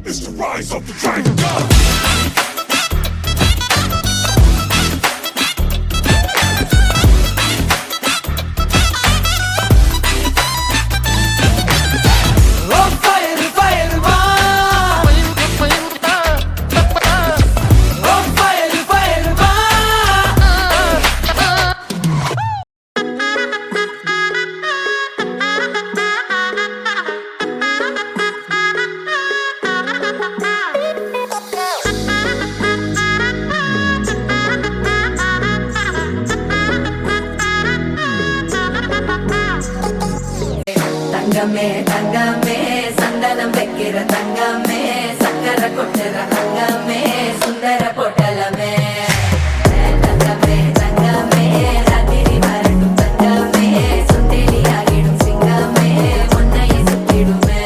It's the rise of the dragon. தங்கமே தங்கமே சந்தனம் வைக்கிற தங்கமே சக்கர கொட்டுற தங்கமே சுந்தர பொட்டலமே தங்கமே தங்கமே ராத்திரி வரட்டும் தங்கமே சுந்தேலி ஆகிடும் சிங்கமே உன்னையை சுத்திடுமே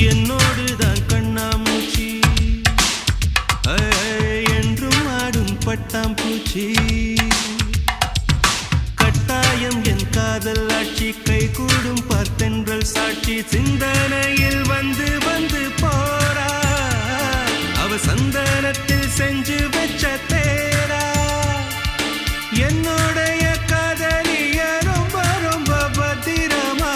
என்னோடுதான் கண்ணாமூச்சி என்றும் ஆடும் பட்டாம்பூச்சி கட்டாயம் என் காதல் ஆட்சி கை கூடும் பார்த்தென்றல் சாட்சி சிந்தனையில் வந்து வந்து போறா அவ சந்தனத்தில் செஞ்சு வச்ச தேரா என்னுடைய காதலிய ரொம்ப ரொம்ப பத்திரமா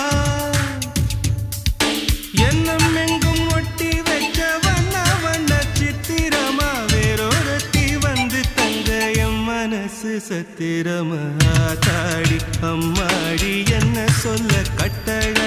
என்னும் எங்கும் ஒட்டி வச்ச வண்ண வண்ண சித்திரமா வேறொருத்தி வந்து தங்க என் மனசு சத்தியமா திறம ஆத்தாடி அம்மாடி என்ன சொல்ல கட்டளை